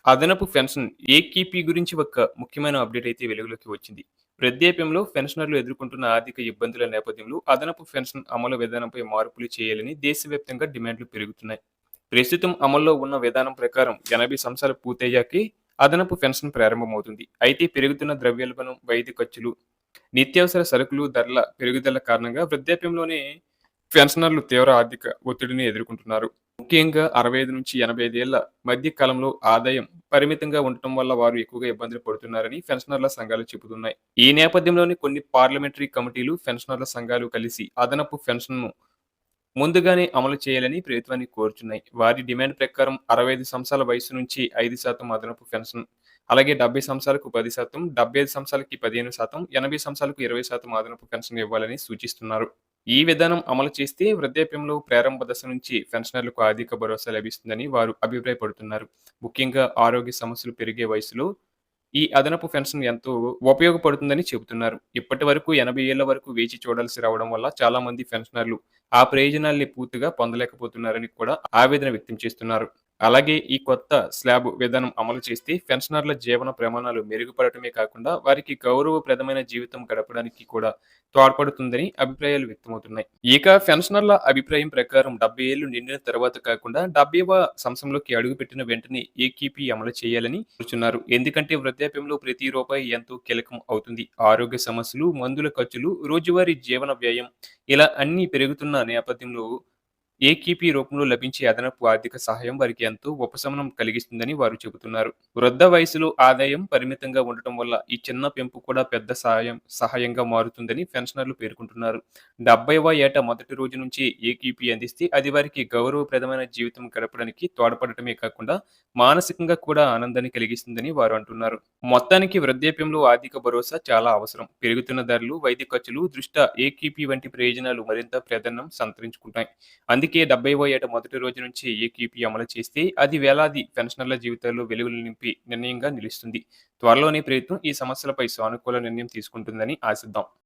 అదనపు పెన్షన్ ఏకీపీ గురించి ఒక ముఖ్యమైన అప్డేట్ అయితే వెలుగులోకి వచ్చింది. వృద్ధాప్యంలో పెన్షనర్లు ఎదుర్కొంటున్న ఆర్థిక ఇబ్బందుల నేపథ్యంలో అదనపు పెన్షన్ అమలు విధానంపై మార్పులు చేయాలని దేశవ్యాప్తంగా డిమాండ్లు పెరుగుతున్నాయి. ప్రస్తుతం అమల్లో ఉన్న విధానం ప్రకారం 80 సంవత్సరాలు పూర్తయ్యాకే అదనపు పెన్షన్ ప్రారంభమవుతుంది. అయితే పెరుగుతున్న ద్రవ్యోల్బణం, వైద్య ఖర్చులు, నిత్యావసర సరుకులు ధరల పెరుగుదల కారణంగా వృద్ధాప్యంలోనే పెన్షనర్లు తీవ్ర ఆర్థిక ఒత్తిడిని ఎదుర్కొంటున్నారు. ముఖ్యంగా 65-85 ఏళ్ల మధ్య కాలంలో ఆదాయం పరిమితంగా ఉండటం వల్ల వారు ఎక్కువగా ఇబ్బందులు పడుతున్నారని పెన్షనర్ల సంఘాలు చెబుతున్నాయి. ఈ నేపథ్యంలోనే కొన్ని పార్లమెంటరీ కమిటీలు, పెన్షనర్ల సంఘాలు కలిసి అదనపు పెన్షన్‌ను ముందుగానే అమలు చేయాలని ప్రభుత్వాన్ని కోరుచున్నాయి. వారి డిమాండ్ ప్రకారం 65 సంవత్సరాల వయస్సు నుంచి 5% అదనపు పెన్షన్, అలాగే 70 సంవత్సరాలకు 10%, 75 సంవత్సరాలకి 15%, 80 సంవత్సరాలకు 20% అదనపు పెన్షన్ ఇవ్వాలని సూచిస్తున్నారు. ఈ విధానం అమలు చేస్తే వృద్ధాప్యంలో ప్రారంభ దశ నుంచి పెన్షనర్లకు ఆర్థిక భరోసా లభిస్తుందని వారు అభిప్రాయపడుతున్నారు. ముఖ్యంగా ఆరోగ్య సమస్యలు పెరిగే వయసులో ఈ అదనపు పెన్షన్ ఎంతో ఉపయోగపడుతుందని చెబుతున్నారు. ఇప్పటివరకు 80 ఏళ్ల వరకు వేచి చూడాల్సి రావడం వల్ల చాలా మంది పెన్షనర్లు ఆ ప్రయోజనాల్ని పూర్తిగా పొందలేకపోతున్నారని కూడా ఆవేదన వ్యక్తం చేస్తున్నారు. అలాగే ఈ కొత్త స్లాబ్ విధానం అమలు చేస్తే పెన్షనర్ల జీవన ప్రమాణాలు మెరుగుపడటమే కాకుండా వారికి గౌరవప్రదమైన జీవితం గడపడానికి కూడా తోడ్పడుతుందని అభిప్రాయాలు వ్యక్తమవుతున్నాయి. ఇక పెన్షనర్ల అభిప్రాయం ప్రకారం 70 ఏళ్లు నిండిన తర్వాత కాకుండా 70వ సంవత్సరంలోకి అడుగుపెట్టిన వెంటనే ఏకీపీ అమలు చేయాలని కోరుచున్నారు. ఎందుకంటే వృద్ధాప్యంలో ప్రతి రూపాయి ఎంతో కీలకం అవుతుంది. ఆరోగ్య సమస్యలు, మందుల ఖర్చులు, రోజువారీ జీవన వ్యయం ఇలా అన్నీ పెరుగుతున్న నేపథ్యంలో ఏకీపీ రూపంలో లభించే అదనపు ఆర్థిక సహాయం వారికి ఎంతో ఉపశమనం కలిగిస్తుందని వారు చెబుతున్నారు. వృద్ధ వయసులో ఆదాయం పరిమితంగా ఉండటం వల్ల ఈ చిన్న పెంపు కూడా పెద్ద సహాయంగా మారుతుందని పెన్షనర్లు పేర్కొంటున్నారు. 70వ ఏట మొదటి రోజు నుంచి ఏకీపీ అందిస్తే అది వారికి గౌరవప్రదమైన జీవితం గడపడానికి తోడ్పడటమే కాకుండా మానసికంగా కూడా ఆనందాన్ని కలిగిస్తుందని వారు అంటున్నారు. మొత్తానికి వృద్ధాప్యంలో ఆర్థిక భరోసా చాలా అవసరం. పెరుగుతున్న ధరలు, వైద్య ఖర్చులు దృష్ట్యా ఏకీపీ వంటి ప్రయోజనాలు మరింత ప్రాధాన్యం సంతరించుకుంటాయి. అందుకే 70వ ఏట మొదటి రోజు నుంచి ఏకీపీ అమలు చేస్తే అది వేలాది పెన్షనర్ల జీవితాల్లో వెలుగులు నింపే నిర్ణయంగా నిలుస్తుంది. త్వరలోనే ప్రభుత్వం ఈ సమస్యలపై సానుకూల నిర్ణయం తీసుకుంటుందని ఆశిద్దాం.